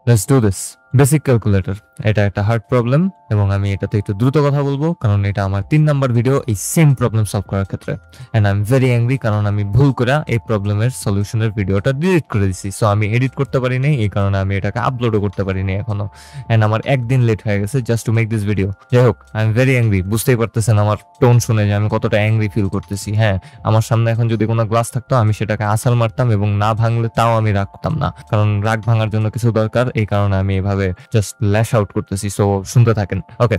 Let's do this. Basic calculator, এটা একটা hard problem এবং আমি এটাতে একটু দ্রুত কথা বলবো কারণ এটা আমার 3 নাম্বার ভিডিও এই সেম প্রবলেম সলভ করার ক্ষেত্রে। And I am very angry কারণ আমি ভুল করে এই প্রবলেমের সলিউশনের ভিডিওটা ডিলিট করে দিছি। সো আমি এডিট করতে পারি নাই, এই কারণে আমি এটাকে আপলোডও করতে পারি নাই এখনো। এন্ড আমার একদিন লেট হয়ে গেছে just to make this video. যাই হোক, আই এম ভেরি অ্যাংরি। বুঝতেই পারতেছেন আমার টোন শুনে যে আমি কতটা অ্যাংরি ফিল করতেছি। হ্যাঁ, আমার সামনে এখন যদি কোনো গ্লাস থাকতো আমি সেটাকে আছাড় মারতাম এবং না ভাঙলে তাও আমি রাখতাম না, কারণ রাগ ভাঙার জন্য কিছু দরকার, এই কারণে আমি এভাবে জাস্ট ল্যাশ আউট করতেছি। সো শুনতে থাকেন। ওকে,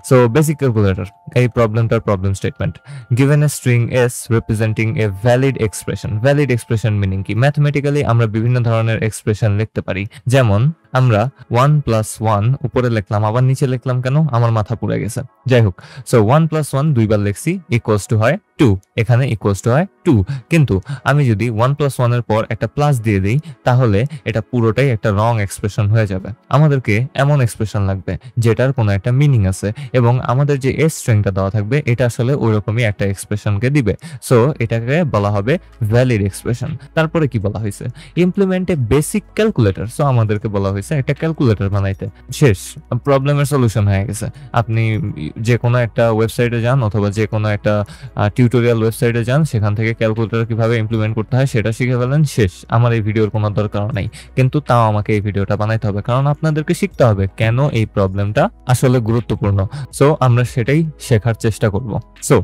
সো বেসিক ক্যালকুলেটর, এই প্রবলেমটার problem statement. Given a string S representing a valid expression. Valid expression meaning কি? ম্যাথমেটিক্যালি আমরা বিভিন্ন ধরনের এক্সপ্রেশন লিখতে পারি। যেমন আমরা 1 + 1 উপরে লিখলাম, আবার নিচে লিখলাম কেন? আমার মাথা পুড়ে গেছে। যাই হোক, সো 1 + 1 দুইবার লিখছি, ইকুয়ালস টু হয় 2। এখানে ইকুয়ালস টু হয় 2। কিন্তু আমি যদি 1 + 1 এর পর একটা প্লাস দিয়ে দিই তাহলে এটা পুরোটাই একটা রং এক্সপ্রেশন হয়ে যাবে। আমাদেরকে এমন এক্সপ্রেশন লাগবে যেটার কোনো একটা মিনিং আছে এবং আমাদের যে এস স্ট্রিংটা দেওয়া থাকবে এটা আসলে ওইরকমই একটা এক্সপ্রেশনকে দিবে। সো এটাকে বলা হবে ভ্যালিড এক্সপ্রেশন। তারপরে কি বলা হয়েছে? ইমপ্লিমেন্ট এ বেসিক ক্যালকুলেটর। সো আমাদেরকে বলা হয়েছে একটা ক্যালকুলেটর বানাইতে। শেষ, প্রবলেমের সলিউশন হয়ে গেছে। আপনি যে কোনো একটা ওয়েবসাইটে যান অথবা যে কোনো একটা টিউটোরিয়াল ওয়েবসাইটে যান, সেখান থেকে ক্যালকুলেটর কিভাবে ইমপ্লিমেন্ট করতে হয় সেটা শিখে ফেলেন। শেষ, আমার এই ভিডিওর কোনো দরকার নাই। কিন্তু তাও আমাকে এই ভিডিওটা বানাইতে হবে কারণ আপনাদেরকে শিখতে হবে কেন এই প্রবলেমটা আসলে গুরুত্বপূর্ণ। সো আমরা সেটাই শেখার চেষ্টা করব। সো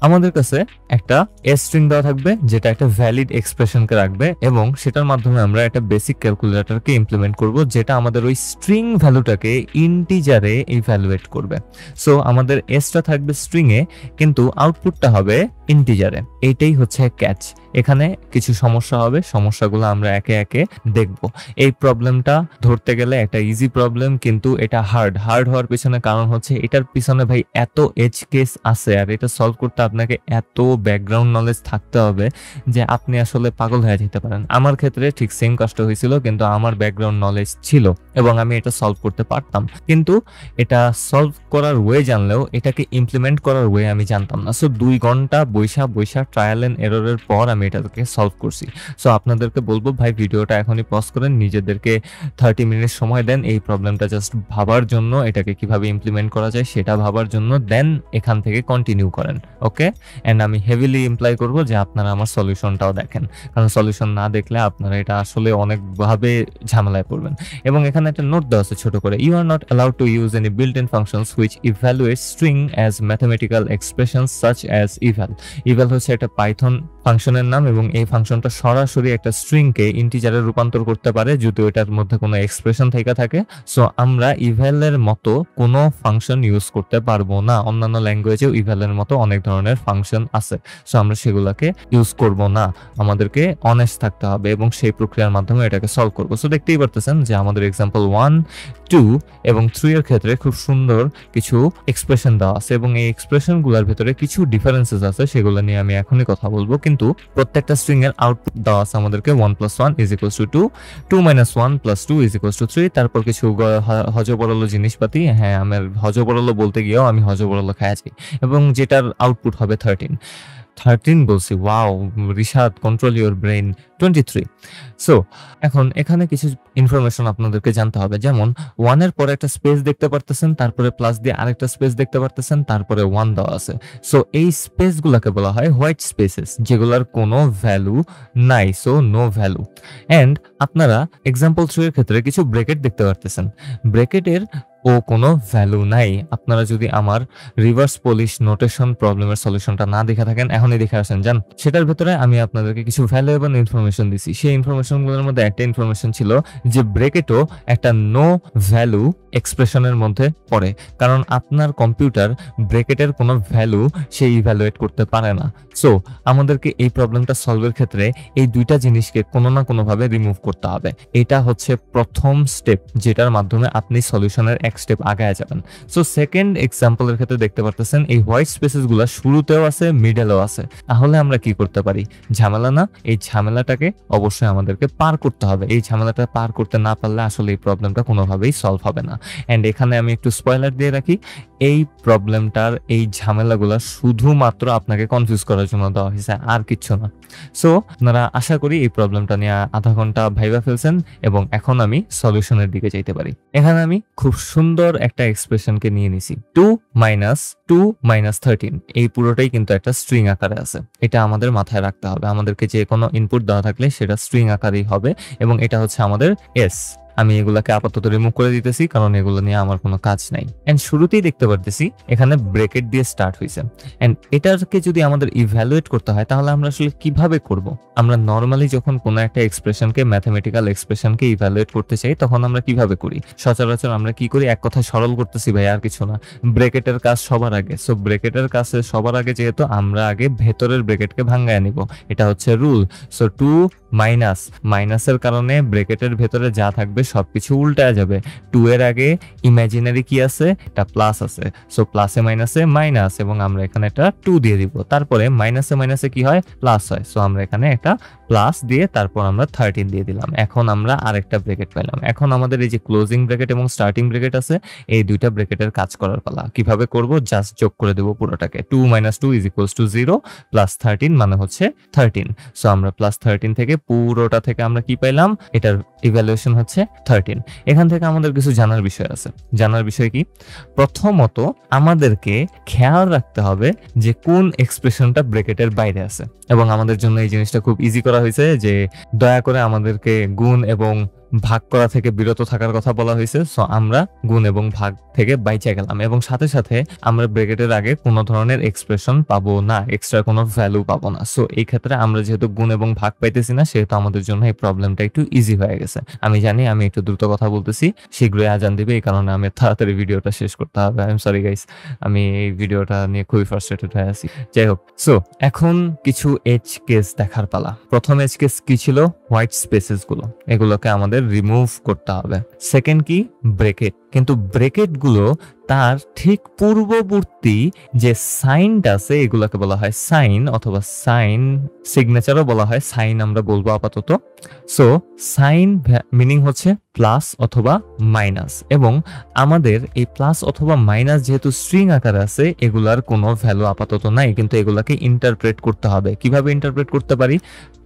আমাদের কাছে একটা এস স্ট্রিং দেওয়া থাকবে যেটা একটা ভ্যালিড এক্সপ্রেশনকে রাখবে এবং সেটার মাধ্যমে আমরা একটা বেসিক ক্যালকুলেটরকে ইমপ্লিমেন্ট করব যেটা আমাদের ওই স্ট্রিং ভ্যালুটাকে ইন্টিজারে ইভ্যালুয়েট করবে। সো আমাদের এসটা থাকবে স্ট্রিং এ কিন্তু আউটপুটটা হবে ইন্টিজারে। এইটাই হচ্ছে ক্যাচ। এখানে কিছু সমস্যা হবে, সমস্যাগুলো আমরা একে একে দেখব। এই প্রবলেমটা ধরতে গেলে একটা ইজি প্রবলেম কিন্তু এটা হার্ড হওয়ার পিছনে কারণ হচ্ছে এটার পিছনে ভাই এত এজ কেস আছে আর এটা সলভ করতে আপনাকে এত ব্যাকগ্রাউন্ড নলেজ থাকতে হবে যে আপনি আসলে পাগল হয়ে যেতে পারেন। আমার ক্ষেত্রে ঠিক সেম কষ্ট হয়েছিল, কিন্তু আমার ব্যাকগ্রাউন্ড নলেজ ছিল এবং আমি এটা সলভ করতে পারতাম, কিন্তু এটা সলভ করার ওয়ে জানলেও এটাকে ইমপ্লিমেন্ট করার ওয়ে আমি জানতাম না। সো 2 ঘন্টা বৈশা ট্রায়াল এন্ড এররের পর আমি এটাকে সলভ করছি। সো আপনাদেরকে বলবো ভাই ভিডিওটা এখনই পজ করেন, নিজেদেরকে 30 মিনিট সময় দেন এই প্রবলেমটা জাস্ট ভাবার জন্য, এটাকে কিভাবে ইমপ্লিমেন্ট করা যায় সেটা ভাবার জন্য, দেন এখান থেকে কন্টিনিউ করেন। ওকে, এন্ড আমি হেভিলি ইমপ্লাই করব যে আপনারা আমার সলিউশনটাও দেখেন, কারণ সলিউশন না দেখলে আপনারা এটা আসলে অনেকভাবে ঝামেলায় পড়বেন। এবং এখানে একটা নোট দেওয়া আছে ছোট করে, you are not allowed to use any built in functions which evaluate string as mathematical expressions such as eval. Eval হচ্ছে একটা পাইথন ফাংশনের নাম এবং এই ফাংশনটা সরাসরি একটা স্ট্রিংকে ইন্টিজারে রূপান্তর করতে পারে যদি ওটার মধ্যে কোনো এক্সপ্রেশন থেকে থাকে। সো আমরা ইভ্যালের মতো কোনো ফাংশন ইউজ করতে পারবো না। অন্যান্য ল্যাঙ্গুয়েজেও ইভ্যালের মতো অনেক ধরনের ফাংশন আছে, সো আমরা সেগুলোকে ইউজ করব না। আমাদেরকে অনেস্ট থাকতে হবে এবং সেই প্রক্রিয়ার মাধ্যমে এটাকে সলভ করবো। সো দেখতেই পারতেছেন যে আমাদের এক্সাম্পল 1, 2 এবং 3 এর ক্ষেত্রে খুব সুন্দর কিছু এক্সপ্রেশন দেওয়া আছে এবং এই এক্সপ্রেশনগুলোর ভিতরে কিছু ডিফারেন্সেস আছে, সেগুলো নিয়ে আমি এখনই কথা বলবো। কিন্তু প্রত্যেকটা স্ট্রিং এর আউটপুট দেওয়া আছে আমাদেরকে 1 + 1 = 2, 2 - 1 + 2 = 3। তারপর কিছু হজবরল জিনিসপাতি, হ্যাঁ আমার হজবরল বলতে গিয়েও আমি হজবরল খাইছি, এবং যেটার আউটপুট হবে 13 বলছি। Wow Rishad, control your brain. 23। So এখন এখানে কিছু ইনফরমেশন আপনাদেরকে জানতে হবে, যেমন 1 এর পরে একটা স্পেস দেখতে পারতেছেন, তারপরে প্লাস দিয়ে আরেকটা স্পেস দেখতে পারতেছেন, তারপরে 1 দেওয়া আছে। সো এই স্পেসগুলোকে বলা হয় হোয়াইট স্পেসেস, যেগুলোর কোনো ভ্যালু নাই, সো নো ভ্যালু। এন্ড আপনারা এক্সাম্পল 3 এর ক্ষেত্রে কিছু ব্র্যাকেট দেখতে পারতেছেন, ব্র্যাকেটের কোনো ভ্যালু নাই। আপনারা যদি আমার রিভার্স পলিশ নোটেশন প্রবলেমের সলিউশনটা না দেখে থাকেন এখনই দেখে আসেন যান। সেটার ভেতরে আমি আপনাদেরকে কিছু ভ্যালুয়েবল ইনফরমেশন দিছি। সেই ইনফরমেশনগুলোর মধ্যে একটা ইনফরমেশন ছিল যে ব্র্যাকেটও একটা নো ভ্যালু এক্সপ্রেশনের মধ্যে পড়ে, কারণ আপনার কম্পিউটার ব্র্যাকেটের কোনো ভ্যালু সে ইভ্যালুয়েট করতে পারে না। সো আমাদেরকে এই প্রবলেমটা সলভের ক্ষেত্রে এই দুইটা জিনিসকে কোনো না কোনোভাবে রিমুভ করতে হবে। এটা হচ্ছে প্রথম স্টেপ, যেটার মাধ্যমে আপনি সলিউশনের এক স্টেপ আগায় যাবেন। সো সেকেন্ড এক্সাম্পলের ক্ষেত্রে দেখতে পারতেছেন এই হোয়াইট স্পেসেস গুলা শুরুতেও আছে, মিডলেও আছে। তাহলে আমরা কি করতে পারি? ঝামেলা না, এই ঝামেলাটাকে অবশ্যই আমাদেরকে পার করতে হবে। এই ঝামেলাটা পার করতে না পারলে আসলে এই প্রবলেমটা কোনোভাবেই সলভ হবে না। এন্ড এখানে আমি একটু স্পয়লার দিয়ে রাখি, এই প্রবলেমটার এই ঝামেলাগুলো শুধুমাত্র আপনাকে কনফিউজ করার জন্য দেওয়া হয়েছে, আর কিচ্ছু না। সো আপনারা আশা করি এই প্রবলেমটা নিয়ে আধা ঘন্টা ভাইবা ফেলছেন এবং এখন আমি সলিউশনের দিকে যাইতে পারি। এখানে আমি খুব সুন্দর একটা এক্সপ্রেশনকে নিয়ে নিছি, 2 - 13। এই পুরোটাই কিন্তু একটা স্ট্রিং আকারে আছে, এটা আমাদের মাথায় রাখতে হবে। আমাদেরকে যে কোনো ইনপুট দেওয়া থাকলে সেটা স্ট্রিং আকারেই হবে এবং এটা হচ্ছে আমাদের এস। আমি এগুলাকে আপাতত রিমুভ করে দিতেছি কারণ এগুলো নিয়ে আমার কোনো কাজ নাই। এন্ড শুরুতেই দেখতে পারতেছি এখানে ব্রেকেট দিয়ে স্টার্ট হয়েছে। এন্ড এটাকে যদি আমাদের ইভ্যালুয়েট করতে হয় তাহলে আমরা আসলে কিভাবে করব? আমরা নর্মালি যখন কোনো একটা এক্সপ্রেশনকে, ম্যাথমেটিক্যাল এক্সপ্রেশনকে ইভ্যালুয়েট করতে চাই তখন আমরা কিভাবে করি? সচরাচর আমরা কি করি? এক কথা সরল করতেছি ভাই, আর কিছু না। ব্রেকেটের কাজ সবার আগে। সো ব্রেকেটের কাছে সবার আগে যেহেতু আমরা আগে ভেতরের ব্রেকেটকে ভাঙায় নিব, এটা হচ্ছে রুল। সো 2 মাইনাসের কারণে ব্রেকেটের ভেতরে যা থাকবে সবকিছু উল্টায় যাবে। 2 এর আগে ইমাজিনারি কি আছে? এটা প্লাস আছে। সো প্লাসে মাইনাসে মাইনাস এবং আমরা এখানে একটা 2 দিয়ে দিব। তারপরে মাইনাসে মাইনাসে কি হয়? প্লাস হয়। সো আমরা এখানে একটা প্লাস দিয়ে তারপর আমরা 13 দিয়ে দিলাম। এখন আমরা আরেকটা ব্রেকেট পেলাম। এখন আমাদের এই যে ক্লোজিং ব্রেকেট এবং স্টার্টিং ব্রেকেট আছে, এই দুইটা ব্রেকেটের কাজ করার পালা। কিভাবে করব? জাস্ট যোগ করে দেব পুরোটাকে। 2 - 2 = 0 প্লাস 13 মানে হচ্ছে 13। সো আমরা প্লাস 13 থেকে পুরোটা থেকে আমরা কি পাইলাম? এটার ইভ্যালুয়েশন হচ্ছে 13। এখান থেকে আমাদের কিছু জানার বিষয় আছে। জানার বিষয় কি? প্রথমত আমাদেরকে খেয়াল রাখতে হবে যে কোন এক্সপ্রেশনটা ব্রেকেটের বাইরে আছে এবং আমাদের জন্য এই জিনিসটা খুব ইজি করা হয়েছে যে দয়া করে আমাদেরকে গুণ এবং ভাগ করা থেকে বিরত থাকার কথা বলা হয়েছে। সো আমরা গুণ এবং ভাগ থেকে বাইচে গেলাম এবং সাথে সাথে আমরা ব্রেকেটের আগে কোনো ধরনের এক্সপ্রেশন পাবো না, এক্সট্রা কোনো ভ্যালু পাবো না। সো এই ক্ষেত্রে আমরা যেহেতু গুণ এবং ভাগ পাইতেছি না সেহেতু আমাদের জন্য এই প্রবলেমটা একটু ইজি হয়ে গেছে। আমি জানি আমি একটু দ্রুত কথা বলতেছি, শীঘ্রই আজান দিবে, এই কারণে আমি তাড়াতাড়ি ভিডিওটা শেষ করতে হবে। আই এম সরি গাইস, আমি এই ভিডিওটা নিয়ে খুবই ফ্রাস্ট্রেটেড হয়ে আছি। যাই হোক, সো এখন কিছু এজ কেস দেখার পালা। প্রথম এজ কেস কি ছিল? হোয়াইট স্পেসেস গুলো, এগুলোকে আমাদের রিমুভ করতে হবে। সেকেন্ড কি? ব্রেকেট। কিন্তু ব্রেকেট গুলো তার ঠিক পূর্ববর্তী যে সাইনটা আছে এগুলোকে বলা হয় সাইন অথবা সাইন সিগনেচারও বলা হয়। সাইন আমরা বলবো আপাতত। সো সাইন মিনিং হচ্ছে প্লাস অথবা মাইনাস এবং আমাদের এই প্লাস অথবা মাইনাস যেহেতু স্ট্রিং আকারে আছে এগুলার কোনো ভ্যালু আপাতত নাই, কিন্তু এগুলাকে ইন্টারপ্রেট করতে হবে। কিভাবে ইন্টারপ্রেট করতে পারি?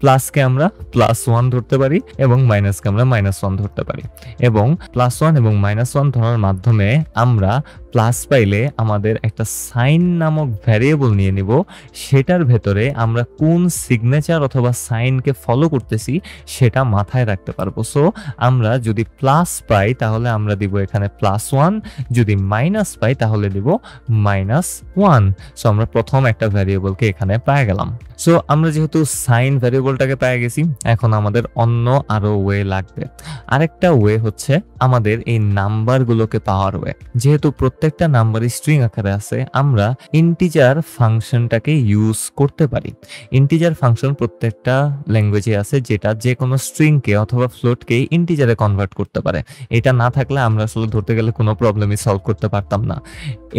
প্লাসকে আমরা +1 ধরতে পারি এবং মাইনাসকে আমরা -1 ধরতে পারি এবং +1 এবং -1 ধরার মাধ্যমে আমরা প্লাস পাইলে আমাদের একটা সাইন নামক ভ্যারিয়েবল নিয়ে নিব, সেটার ভেতরে আমরা কোন সিগনেচার অথবা সাইনকে ফলো করতেছি সেটা মাথায় রাখতে পারবো। সো আমরা যদি প্লাস পাই তাহলে আমরা দিব এখানে +1, যদি মাইনাস পাই তাহলে দিব -1। সো আমরা প্রথম একটা ভ্যারিয়েবলকে এখানে পেয়ে গেলাম। সো আমরা যেহেতু সাইন ভ্যারিয়েবলটাকে পেয়ে গেছি, এখন আমাদের অন্য আরো ওয়ে লাগবে। আরেকটা ওয়ে হচ্ছে আমাদের এই নাম্বারগুলোকে পাওয়ার ওয়ে। যেহেতু প্রত্যেকটা নাম্বারই স্ট্রিং আকারে আছে, আমরা ইন্টিজার ফাংশনটাকে ইউজ করতে পারি। ইন্টিজার ফাংশন প্রত্যেকটা ল্যাঙ্গুয়েজে আছে যেটা যে কোনো স্ট্রিংকে অথবা ফ্লোটকে ইন্টিজারে কনভার্ট করতে পারে। এটা না থাকলে আমরা আসলে ধরতে গেলে কোনো প্রবলেমই সলভ করতে পারতাম না।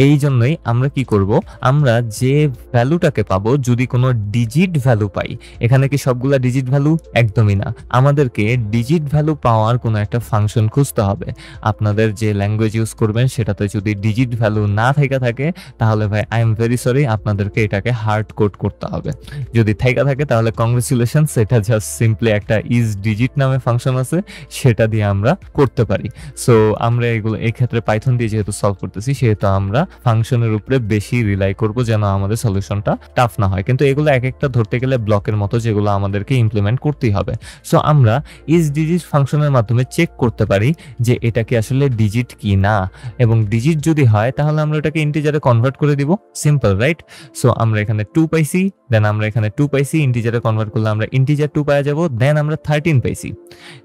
এই জন্যই আমরা কি করব? আমরা যে ভ্যালুটাকে পাবো, যদি কোনো ডিজিট ভ্যালু পাই, এখানে কি সবগুলা ডিজিট ভ্যালু? একদমই না। আমাদেরকে ডিজিট ভ্যালু পাওয়ার কোনো একটা ফাংশন খুঁজতে হবে। আপনাদের যে ল্যাঙ্গুয়েজ ইউজ করবেন সেটাতে যদি ডিজিট ভ্যালু না থেকে থাকে তাহলে ভাই আই এম ভেরি সরি, আপনাদেরকে এটাকে হার্ড কোড করতে হবে। যদি থেকে থাকে তাহলে কংগ্রেচুলেশনস, এটা জাস্ট সিম্পলি একটা ইজ ডিজিট নামে ফাংশন আছে, সেটা দিয়ে আমরা করতে পারি। সো আমরা এগুলো এই ক্ষেত্রে পাইথন দিয়ে যেহেতু সলভ করতেছি সেহেতু আমরা ফাংশনের উপরে বেশি রিলাই করব যেন আমাদের সলিউশনটা টাফ না হয়। কিন্তু এগুলো এক একটা ধরতে গেলে ব্লকের মতো, যেগুলো আমাদেরকে ইমপ্লিমেন্ট করতেই হবে। সো আমরা ইজ ডিজিট ফাংশনের মাধ্যমে চেক করতে পারি যে এটা কি আসলে ডিজিট কি না, এবং ডিজিট যদি হয় তাহলে আমরা এটাকে ইন্টিজারে কনভার্ট করে দিব। Simple, right? সো আমরা এখানে 2 পাইছি, দেন আমরা এখানে 2 পাইছি, ইন্টিজারে কনভার্ট করলে আমরা ইন্টিজার 2 পাওয়া যাব, দেন আমরা 13 পাইছি।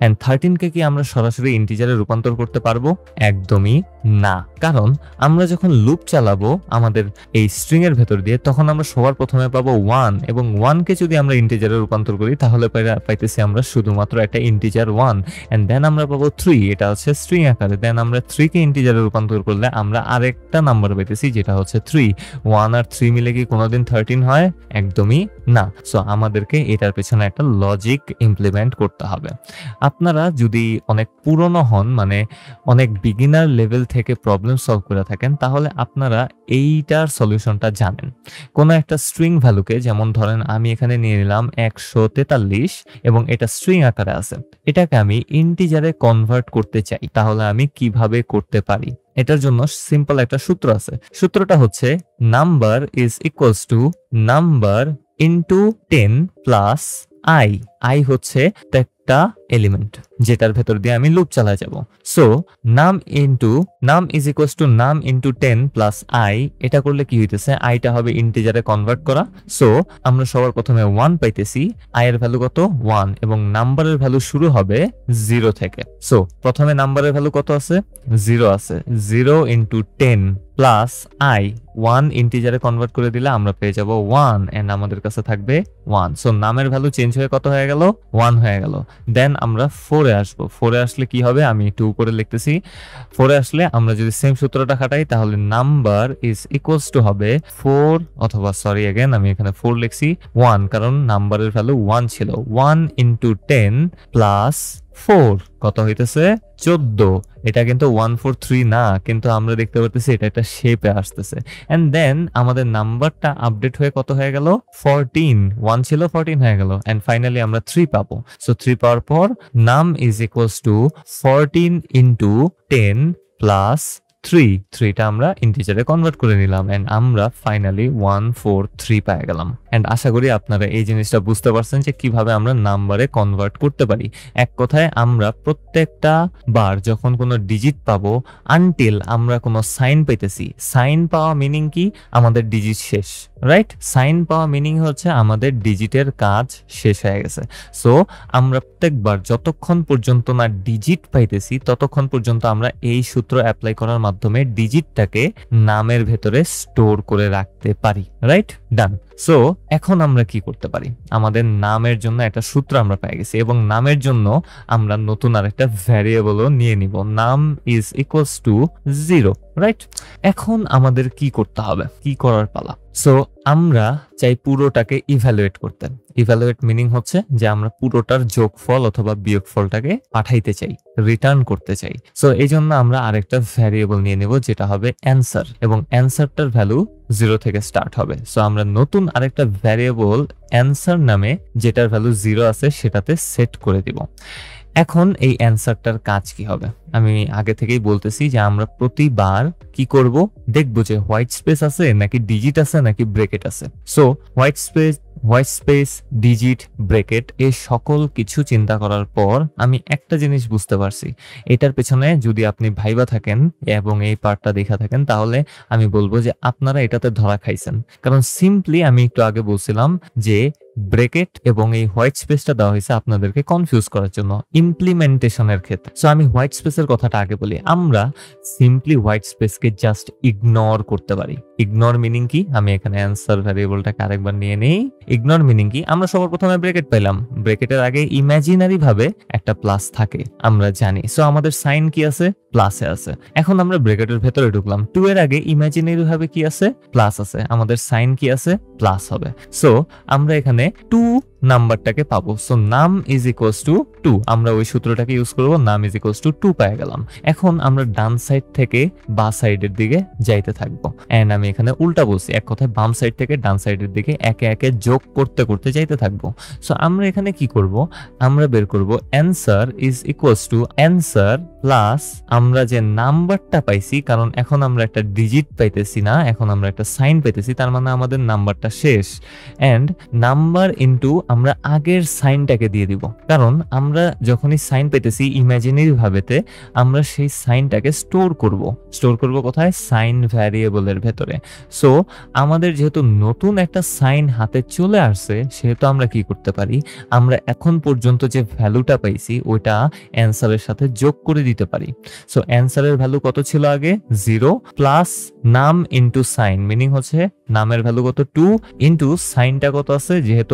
এন্ড 13 কে কি আমরা সরাসরি ইন্টিজারে রূপান্তর করতে পারবো? একদমই না। কারণ আমরা যখন লুপ চালাবো আমাদের এই স্ট্রিং এর ভেতর দিয়ে, তখন আমরা সবার প্রথমে পাবো 1 এবং 1 কে যদি আমরা ইন্টিজারে রূপান্তর করি তাহলে পাইতেছি আমরা শুধুমাত্র একটা ইন্টিজার 1। এন্ড দেন আমরা পাবো 3, এটা হচ্ছে স্ট্রিং আকারে। দেন আমরা 3 কে ইন্টিজারে রূপান্তর করলে আমরা আরেকটা নাম্বার পাইতেছি যেটা হচ্ছে 3। 1 আর 3 মিলে কি কোনোদিন 13 হয়? একদমই না। সো আমাদেরকে এটার পেছনে একটা লজিক ইমপ্লিমেন্ট করতে হবে। আপনারা যদি অনেক পুরনো হন, মানে অনেক বিগিনার লেভেল থেকে প্রবলেম সলভ করে থাকেন, তাহলে আপনারা এইটার সলিউশনটা জানেন। কোনো একটা স্ট্রিং ভ্যালুকে, যেমন ধরেন আমি এখানে নিয়ে নিলাম 143 এবং এটা স্ট্রিং আকারে আছে, এটাকে আমি ইন্টিজারে কনভার্ট করতে চাই, তাহলে আমি কিভাবে করতে পারি? এটার জন্য সিম্পল একটা সূত্র আছে। সূত্রটা হচ্ছে number is equals two number into 10 plus I. I হচ্ছে একটা এলিমেন্ট যেটার ভেতর দিয়ে আমি লুপ চালায় যাব। সো নাম ইজ ইকুয়ালস টু নাম ইনটু 10 প্লাস আই। এটা করলে কি হইতেছে, আইটা হবে ইন্টিজারে কনভার্ট করা। সো আমরা সবার প্রথমে 1 পাইতেছি, আই এর ভ্যালু কত 1 এবং নাম্বারের ভ্যালু শুরু হবে 0 থেকে। সো প্রথমে নাম্বারের ভ্যালু কত আছে, 0 আছে। 0 ইনটু 10 প্লাস আই, 1 ইন্টিজারে কনভার্ট করে দিলে আমরা পেয়ে যাব 1 এন্ড আমাদের কাছে থাকবে 1। সো নামের ভ্যালু চেঞ্জ হয়ে কত হয়ে গেল, 1 হয়ে গেল। দেন আমরা 4 এ আসবো। 4 এ আসলে কি হবে, আমি একটু উপরে লিখতেছি। 4 এ আসলে আমরা যদি সেম সূত্রটা খাটাই, তাহলে নাম্বার ইজ ইকুয়ালস টু হবে 4, অথবা সরি এগেন আমি এখানে 4 লিখছি, 1, কারণ নাম্বারের ভ্যালু 1 ছিল। 1 ইনটু 10 প্লাস 4 কত হইতেছে 14। এটা কিন্তু 143 না, কিন্তু আমরা দেখতে পাচ্ছি এটা একটা শেপে আসতেছে। এন্ড দেন আমাদের নাম্বারটা আপডেট হয়ে কত হয়ে গেল, 14। 1 ছিল 14 হয়ে গেল। এন্ড ফাইনালি আমরা 3 পাবো। সো 3 পাওয়ার পর নাম is equals two 14 into 10 plus 3টা আমরা ইন্টিজারে কনভার্ট করে নিলাম এন্ড আমরা ফাইনালি 143 পেয়ে গেলাম। এন্ড আশা করি আপনারা এই জিনিসটা বুঝতে পারছেন যে কিভাবে আমরা নাম্বারে কনভার্ট করতে পারি। এক কথায় আমরা প্রত্যেকটা বার যখন কোনো ডিজিট পাবো, আনটিল আমরা কোনো সাইন পাইতেছি, সাইন পাওয়া মিনিং কি, আমাদের ডিজিট শেষ, রাইট? সাইন পাওয়া মিনিং হচ্ছে আমাদের ডিজিটের কাজ শেষ হয়ে গেছে। সো আমরা প্রত্যেকবার যতক্ষণ পর্যন্ত না ডিজিট পাইতেছি, ততক্ষণ পর্যন্ত আমরা এই সূত্র অ্যাপ্লাই করার মাধ্যমে ডিজিটটাকে নামের ভেতরে স্টোর করে রাখতে পারি, রাইট? ডান। সো এখন আমরা কি করতে পারি, আমাদের নামের জন্য একটা সূত্র আমরা পেয়ে গেছি এবং নামের জন্য আমরা নতুন আরেকটা ভ্যারিয়েবলও নিয়ে নিব, নাম ইজ ইকুয়ালস টু 0, রাইট? এখন আমাদের কি করতে হবে, কি করার পালা। সো আমরা চাই পুরোটাকে ইভ্যালুয়েট করতে। ইভ্যালুয়েট মিনিং হচ্ছে যে আমরা পুরোটার যোগফল অথবা বিয়োগফলটাকে পাঠাইতে চাই, রিটার্ন করতে চাই। সো এই জন্য আমরা আরেকটা ভ্যারিয়েবল নিয়ে নেব যেটা হবে অ্যান্সার, এবং অ্যান্সারটার ভ্যালু 0 থেকে স্টার্ট হবে। সো আমরা নতুন আরেকটা ভ্যারিয়েবল অ্যান্সার নামে, যেটার ভ্যালু 0 আছে, সেটাতে সেট করে দিব। এখন এই অ্যান্সারটার কাজ কি হবে, আমি আগে থেকেই বলতেছি যে আমরা প্রতিবার কি করব, দেখব যে হোয়াইট স্পেস আছে নাকি ডিজিট আছে নাকি ব্রেকেট আছে। So white space, digit, bracket, এই সকল কিছু চিন্তা করার পর আমি একটা জিনিস বুঝতে পারছি। এটার পেছনে যদি আপনি ভাইবা থাকেন এবং এই পার্টটা দেখা থাকেন, তাহলে আমি বলবো যে আপনারা এটাতে ধরা খাইছেন। কারণ সিম্পলি আমি একটু আগে বলছিলাম যে ব্রেকেট এবং এই হোয়াইট স্পেসটা দেওয়া হয়েছে আপনাদেরকে কনফিউজ করার জন্য ইমপ্লিমেন্টেশনের ক্ষেত্রে। সো আমি হোয়াইট স্পেসের কথাটা আগে বলি। আমরা সিম্পলি হোয়াইট স্পেসকে জাস্ট ইগনোর করতে পারি। ইগনোর মিনিং কি, আমি এখানে অ্যান্সার ভ্যারিয়েবলটাকে আরেকবার নিয়ে নেই। ইগনোর মিনিং কি, আমরা সবার প্রথমে ব্রেকেট পাইলাম, ব্রেকেটের আগে ইমাজিনারি ভাবে একটা প্লাস থাকে, আমরা জানি। সো আমাদের সাইন কি আছে, প্লাসে আছে। এখন আমরা ব্রেকেটের ভেতরে ঢুকলাম, 2 এর আগে ইমাজিনারি ভাবে কি আছে, প্লাস আছে, আমাদের সাইন কি আছে, প্লাস হবে। সো আমরা এখানে 2 নাম্বারটাকে পাবো। সো নাম ইজ ইকুয়ালস টু 2, আমরা ওই সূত্রটাকে ইউজ করব, নাম ইজ ইকুয়ালস টু 2 পেয়ে গেলাম। এখন আমরা ডান সাইড থেকে বা সাইডের দিকে যাইতে থাকবো। এন্ড আমি এখানে উল্টা বলছি, এক কথায় বাম সাইড থেকে ডান সাইডের দিকে একে একে যোগ করতে করতে যাইতে থাকবো। সো আমরা এখানে কি করব, আমরা বের করব answer is equals two answer plus আমরা যে নাম্বারটা পাইছি, কারণ এখন আমরা একটা ডিজিট পাইতেছি না, এখন আমরা একটা সাইন পাইতেছি, তার মানে আমাদের নাম্বারটা শেষ। এন্ড নাম্বার ইনটু আমরা আগের সাইনটাকে দিয়ে দিব, কারণ আমরা যখনই সাইন পেতেছি ইমাজিনারি ভাবেতে, আমরা সেই সাইনটাকে স্টোর করব কোথায়, সাইন ভ্যারিয়েবলের ভেতরে। সো আমাদের যেহেতু নতুন একটা সাইন হাতে চলে আসছে, সেহেতু আমরা কি করতে পারি, আমরা এখন পর্যন্ত যে ভ্যালুটা পাইছি ওইটা অ্যান্সারের সাথে যোগ করে দিতে পারি। সো অ্যান্সারের ভ্যালু কত ছিল আগে, 0 প্লাস নাম ইনটু সাইন, মিনিং হচ্ছে নামের ভ্যালু কত 2 ইনটু সাইনটা কত আছে, যেহেতু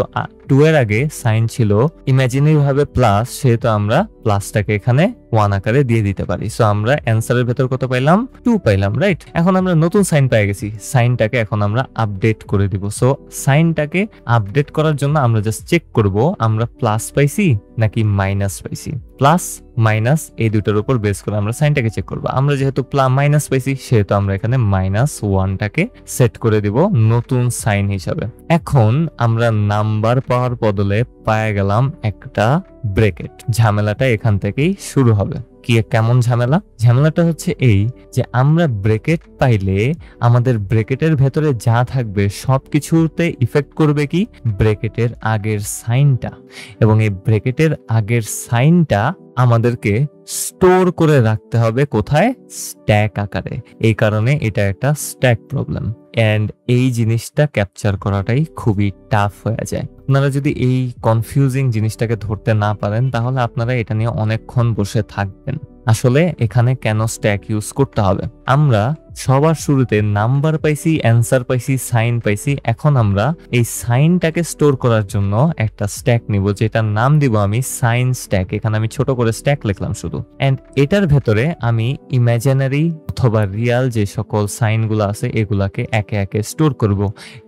2 এর আগে সাইন ছিল ইমাজিনারি ভাবে প্লাস, সেহেতু আমরা প্লাসটাকে এখানে 1 আকারে দিয়ে দিতে পারি। সো আমরা অ্যান্সারের ভেতর কত পাইলাম? 2 পাইলাম, রাইট? এখন আমরা নতুন সাইন পেয়ে গেছি, সাইনটাকে এখন আমরা আপডেট করে দিব। সো সাইনটাকে আপডেট করার জন্য আমরা জাস্ট চেক করব আমরা প্লাস পাইছি নাকি মাইনাস পাইছি। প্লাস মাইনাস এই দুটোর উপর বেস করে আমরা সাইনটাকে চেক করব। আমরা যেহেতু মাইনাস পাইছি সেহেতু আমরা এখানে -1টাকে সেট করে দিব নতুন সাইন হিসাবে। এখন আমরা নাম্বার পাওয়ার বদলে পায়ে গেলাম একটা ব্রেকেট। ঝামেলাটা এখান থেকেই শুরু হবে। কেমন ঝামেলা? ঝামেলাটা হচ্ছে এই যে আমরা ব্রেকেট পাইলে আমাদের ব্রেকেটের ভেতরে যা থাকবে সবকিছুতে ইফেক্ট করবে কি? ব্রেকেটের আগের সাইনটা। এবং এই ব্রেকেটের আগের সাইনটা আমাদেরকে স্টোর করে রাখতে হবে কোথায়? স্ট্যাক আকারে। এই কারণে এটা একটা স্ট্যাক প্রবলেম, এন্ড এই জিনিসটা ক্যাপচার করাটাই খুবই টাফ হয়ে যায়। আপনারা যদি এই কনফিউজিং জিনিসটাকে ধরতে না পারেন তাহলে আপনারা এটা নিয়ে অনেকক্ষণ বসে থাকবেন। আসলে এখানে কেন স্ট্যাক ইউজ করতে হবে? আমরা সবার শুরুতে নাম্বার পাইছি, অ্যান্সার পাইছি, সাইন পাইছি। এখন আমরা এই সাইনটাকে স্টোর করার জন্য একটা স্ট্যাক নিব, যেটার নাম দিব আমি সাইন স্ট্যাক। এখানে আমি ছোট করে স্ট্যাক লিখলাম শুধু, এন্ড এটার ভেতরে আমি ইমাজিনারি অথবা রিয়াল যে সকল সাইনগুলো আছে এগুলাকে একে একে স্টোর করব।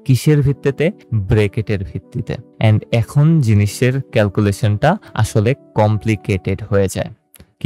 কিসের ভিত্তিতে? ব্রেকেটের ভিত্তিতে। এন্ড এখন জিনিসের ক্যালকুলেশনটা আসলে কমপ্লিকেটেড হয়ে যায়।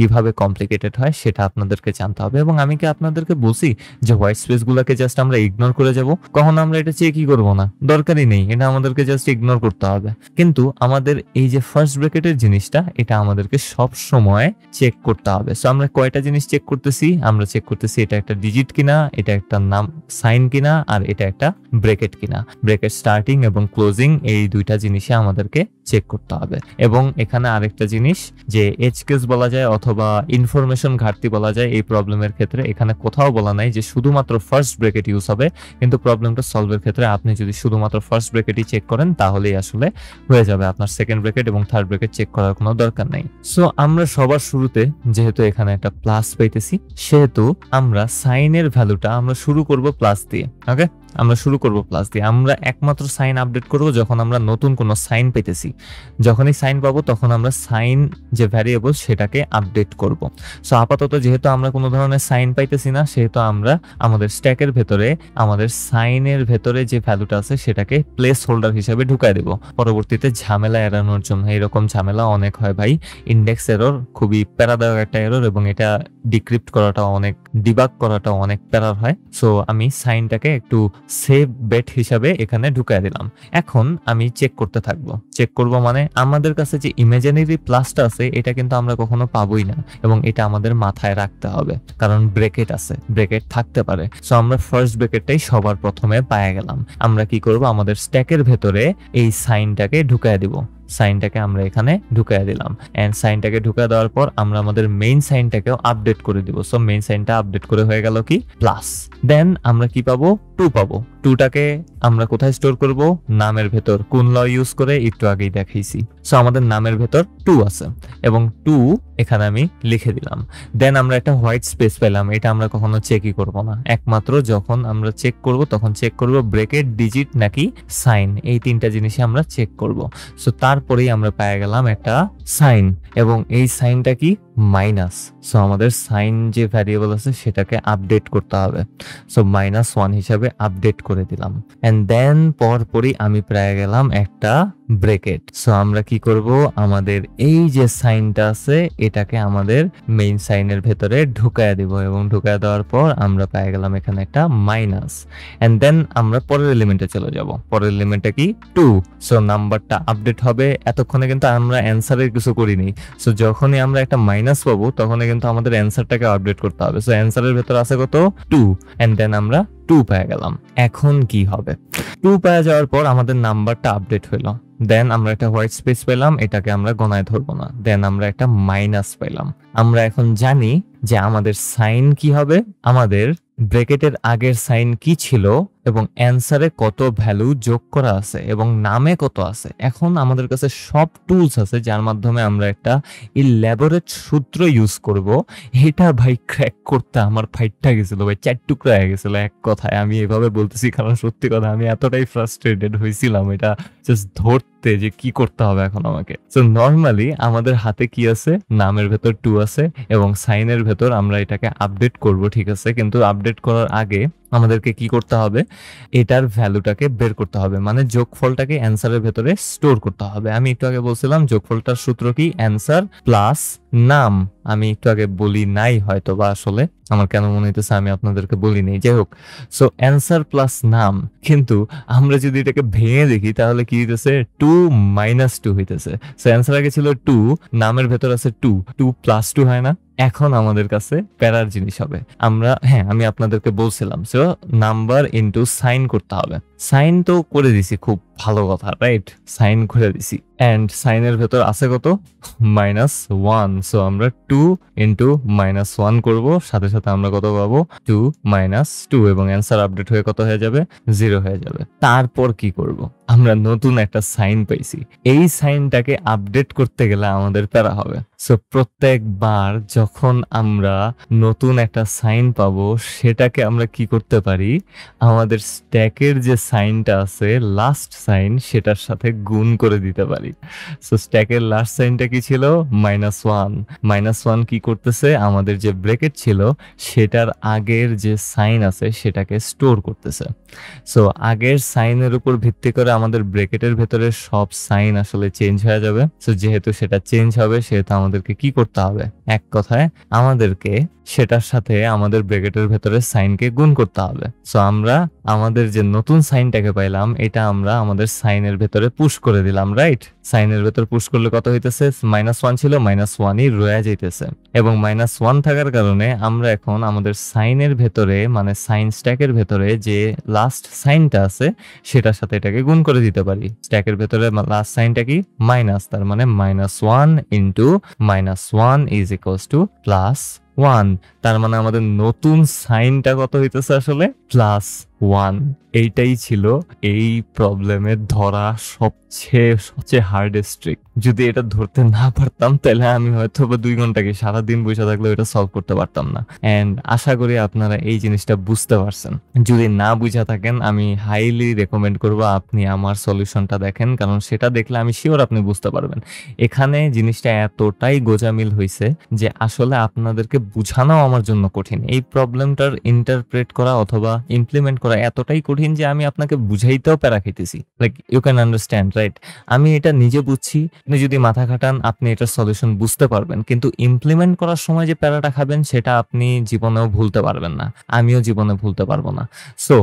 কিভাবে কমপ্লিকেটেড হয় সেটা আপনাদেরকে জানতে হবে। এবং আমি কি আপনাদেরকে বলছি যে হোয়াইট স্পেস গুলাকে জাস্ট আমরা ইগনোর করে যাব? কখনো আমরা এটা চেকই করবো না, দরকারই নেই, এটা আমাদেরকে জাস্ট ইগনোর করতে হবে। কিন্তু আমাদের এই যে ফার্স্ট ব্র্যাকেটের জিনিসটা, এটা আমাদেরকে সব সময় চেক করতে হবে। সো আমরা কয়টা জিনিস চেক করতেছি? আমরা চেক করতেছি এটা একটা ডিজিট কিনা, এটা একটা নাম সাইন কিনা, আর এটা একটা ব্র্যাকেট কিনা। ব্র্যাকেট স্টার্টিং এবং ক্লোজিং এই দুইটা জিনিসে আমাদেরকে চেক করতে হবে। এবং এখানে আরেকটা জিনিস যে এজ কেস বলা যায় অথবা ইনফরমেশন ঘাটতি বলা যায় এই প্রবলেমের ক্ষেত্রে, এখানে কোথাও বলা নাই যে শুধুমাত্র ফার্স্ট ব্র্যাকেট ইউজ হবে। কিন্তু প্রবলেমটা সলভের ক্ষেত্রে আপনি যদি শুধুমাত্র ফার্স্ট ব্র্যাকেটই চেক করেন তাহলেই আসলে হয়ে যাবে, আপনার সেকেন্ড ব্র্যাকেট এবং থার্ড ব্র্যাকেট চেক করার কোনো দরকার নেই। সো আমরা সবার শুরুতে যেহেতু এখানে একটা প্লাস পাইতেছি সেহেতু আমরা সাইনের ভ্যালুটা আমরা শুরু করব প্লাস দিয়ে। ওকে, আমরা শুরু করব প্লাস দিয়ে। আমরা একমাত্র সাইন আপডেট করব যখন আমরা নতুন কোনো সাইন পেতেছি। যখনই সাইন পাবো তখন আমরা সাইন যে ভ্যারিয়েবল সেটাকে আপডেট করব। সো আপাতত যেহেতু আমরা কোনো ধরনের সাইন পাইতেছি না সেহেতু আমরা আমাদের স্ট্যাকের ভেতরে আমাদের সাইনের ভেতরে যে ভ্যালুটা আছে সেটাকে প্লেস হোল্ডার হিসেবে ঢুকাই দেব পরবর্তীতে ঝামেলা এড়ানোর জন্য। এরকম ঝামেলা অনেক হয় ভাই, ইন্ডেক্স এরর খুবই প্যারাদায়ক একটা এরর, এবং এটা ডিক্রিপ্ট করাটা অনেক, ডিবাগ করাটা অনেক প্যারার হয়। সো আমি সাইনটাকে একটু সেভ বেট হিসাবে এখানে ঢুকাই দিলাম। এখন আমি চেক করতে থাকবো। চেক করব মানে আমাদের কাছে যে ইমাজিনারি প্লাসটা আছে এটা কিন্তু আমরা কখনো পাবোই না, এবং এটা আমাদের মাথায় রাখতে হবে কারণ ব্র্যাকেট আছে, ব্র্যাকেট থাকতে পারে। সো আমরা ফার্স্ট ব্র্যাকেটটাই সবার প্রথমে পায়ে গেলাম। আমরা কি করব? আমাদের স্ট্যাকের ভেতরে এই সাইনটাকে ঢুকাই দিব। সাইনটাকে আমরা এখানে ঢুকাই দিলাম, এন্ড সাইনটাকে ঢুকাই দেওয়ার পর আমরা আমাদের মেইন সাইনটাকেও আপডেট করে দিব। সো মেইন সাইনটা আপডেট করে হয়ে গেল কি? প্লাস। দেন আমরা কি পাবো? 2 পাবো। 2টাকে আমরা কোথায় স্টোর করব? নামের ভেতর। কোন ল ইউজ করে একটু আগেই দেখাইছি। সো আমাদের নামের ভেতর 2 আছে এবং 2 এখানে আমি লিখে দিলাম। দেন আমরা একটা হোয়াইট স্পেস পেলাম। এটা আমরা কখনো চেকই করব না, একমাত্র যখন আমরা চেক করব তখন চেক করব ব্র্যাকেট, ডিজিট নাকি সাইন, এই তিনটা জিনিসই আমরা চেক করব। সো তারপরেই আমরা পেয়ে গেলাম একটা সাইন, এবং এই সাইনটা কি? মাইনাস। সো আমাদের সাইন যে ভ্যারিয়েবল আছে সেটাকে আপডেট করতে হবে। সো -1 হিসাবে আপডেট করে দিলাম, এন্ড দেন পরপরই আমি পেয়ে গেলাম একটা ব্র্যাকেট। সো আমরা কি করব? আমাদের এই যে সাইনটা আছে এটাকে আমাদের মেইন সাইনের ভেতরে ঢুকায় দিব, এবং ঢুকায় দেওয়ার পর আমরা পেয়ে গেলাম এখানে একটা মাইনাস, এন্ড দেন আমরা পরের এলিমেন্টে চলে যাব। পরের এলিমেন্টটা কি? 2। সো নাম্বারটা আপডেট হবে। এতক্ষণে কিন্তু আমরা অ্যান্সারের কিছু করিনি। সো যখনই আমরা একটা মাইনাস পাবো তখনই কিন্তু আমাদের অ্যান্সারটাকে আপডেট করতে হবে। সো অ্যান্সারের ভেতর আছে কত? 2, এন্ড দেন আমরা 2 পেয়ে গেলাম। এখন কি হবে? 2 পেয়ে যাওয়ার পর আমাদের নাম্বারটা আপডেট হইলো। দেন আমরা একটা হোয়াইট স্পেস পেলাম, এটাকে আমরা গণায় ধরবো না। দেন আমরা একটা মাইনাস পেলাম। আমরা এখন জানি যে আমাদের সাইন কি হবে, আমাদের ব্র্যাকেটের আগের সাইন কি ছিল এবং অ্যান্সারে কত ভ্যালু যোগ করা আছে এবং নামে কত আছে। এখন আমাদের কাছে সব টুলস আছে যার মাধ্যমে আমরা একটা ইলাবোরেট সূত্র ইউজ করব। এটা ভাই ক্র্যাক করতে আমার ফাইটটা গেছিল ভাই, 4 টুকরা হয়ে গেছিল এক কথায়। আমি এভাবে বলতেছি কারণ সত্যি কথা আমি এতটাই ফ্রাস্ট্রেটেড হয়েছিলাম এটা জাস্ট ধরতে যে কি করতে হবে এখন আমাকে। সো নর্মালি আমাদের হাতে কি আছে, নামের ভেতর 2 আছে এবং সাইনের ভেতর আমরা এটাকে আপডেট করব, ঠিক আছে। কিন্তু আপডেট করার আগে আমাদেরকে কি করতে হবে, এটার ভ্যালুটাকে বের করতে হবে, মানে যোগফলটাকে অ্যান্সারের ভেতরে স্টোর করতে হবে। আমি একটু আগে বলছিলাম যোগফলটার সূত্র কি, অ্যান্সার প্লাস নাম। আমি একটু আগে বলি নাই হয়তো, বা আসলে আমার কেন মনে হইতেছে আমি আপনাদেরকে বলি নাই, যাই হোক। সো অ্যান্সার প্লাস নাম, কিন্তু আমরা যদি এটাকে ভেঙে দেখি তাহলে কি হইতেছে, 2 - 2 হইতেছে। সো অ্যান্সার আগে ছিল 2, নামের ভেতর আছে 2, 2 + 2 হয় না। এখন আমাদের কাছে প্যারার জিনিস হবে, আমরা আমি আপনাদেরকে বলছিলাম সো নাম্বার ইনটু সাইন করতে হবে। সাইন তো করে দিছি, খুব ভালো কথা, রাইট? সাইন করে দিছি এন্ড সাইনের ভেতর আছে কত, -1। সো আমরা 2 ইনটু -1 করব, সাথে সাথে আমরা কত পাবো, 2 - 2 এবং অ্যান্সার আপডেট হয়ে কত হয়ে যাবে, 0 হয়ে যাবে। তারপর কি করব, আমরা নতুন একটা সাইন পাইছি, এই সাইনটাকে আপডেট করতে গেলে আমাদের প্যারা হবে। সো প্রত্যেকবার যখন আমরা নতুন একটা সাইন পাবো সেটাকে আমরা কি করতে পারি, আমাদের স্ট্যাকের যে সাইনটা আছে লাস্ট সাইন সেটার সাথে গুণ করে দিতে পারি। সো স্ট্যাকের লাস্ট সাইনটা কি ছিল, -1। -1 কি করতেছে, আমাদের যে ব্রেকেট ছিল সেটার আগের যে সাইন আছে সেটাকে স্টোর করতেছে। সো আগের সাইনের উপর ভিত্তি করে আমাদের ব্রেকেটের ভেতরে সব সাইন আসলে চেঞ্জ হয়ে যাবে। সো যেহেতু সেটা চেঞ্জ হবে সেহেতু আমাদেরকে কি করতে হবে, এক কথায় আমাদেরকে সেটার সাথে আমাদের ব্রেকেটের ভেতরে সাইনকে গুণ করতে হবে। সো আমরা আমাদের যে নতুন সাইনটাকে পাইলাম এটা আমরা আমাদের সাইনের ভেতরে পুশ করে দিলাম, রাইট? সাইনের ভেতর পুশ করলে কত হইতেছে, -1 ছিল, -1ই রয়ে যাইতেছে এবং -1 থাকার কারণে আমরা এখন আমাদের সাইনের ভেতরে মানে সাইন স্ট্যাকের ভেতরে যে লাস্ট সাইনটা আছে সেটার সাথে এটাকে গুণ করে দিতে পারি। স্ট্যাকের ভেতরে লাস্ট সাইনটা কি, মাইনাস, তার মানে -1 ইন্টু -1 ইজ ইকুয়ালস টু +1। তার মানে আমাদের নতুন সাইনটা কত হইতেছে আসলে, +1। এইটাই ছিল এই প্রবলেমের ধরা সবচেয়ে হার্ডেস্ট ট্রিক। যদি এটা ধরতে না পারতাম তাহলে আমি হয়তো বা 2 ঘন্টা কি সারাদিন বসে থাকলেও এটা সলভ করতে পারতাম না। এন্ড আশা করি আপনারা এই জিনিসটা বুঝতে পারছেন। যদি না বুঝা থাকেন আমি হাইলি রেকমেন্ড করবো আপনি আমার সলিউশনটা দেখেন, কারণ সেটা দেখলে আমি শিওর আপনি বুঝতে পারবেন। এখানে জিনিসটা এতটাই গোজামিল হয়েছে যে আসলে আপনাদেরকে বুঝানো আমার জন্য কঠিন। এই প্রবলেমটার ইন্টারপ্রেট করা অথবা ইমপ্লিমেন্ট করা এতটাই কঠিন যে আমি আপনাকে বুঝাইতেও প্যারা খাইতেছি। Like you can understand, right? আমি এটা নিজে বুঝছি, আপনি যদি মাথা খাটান আপনি এটার সলিউশন বুঝতে পারবেন, কিন্তু ইমপ্লিমেন্ট করার সময় যে প্যারাটা খাবেন সেটা আপনি জীবনেও ভুলতে পারবেন না, আমিও জীবনে ভুলতে পারবো না। সো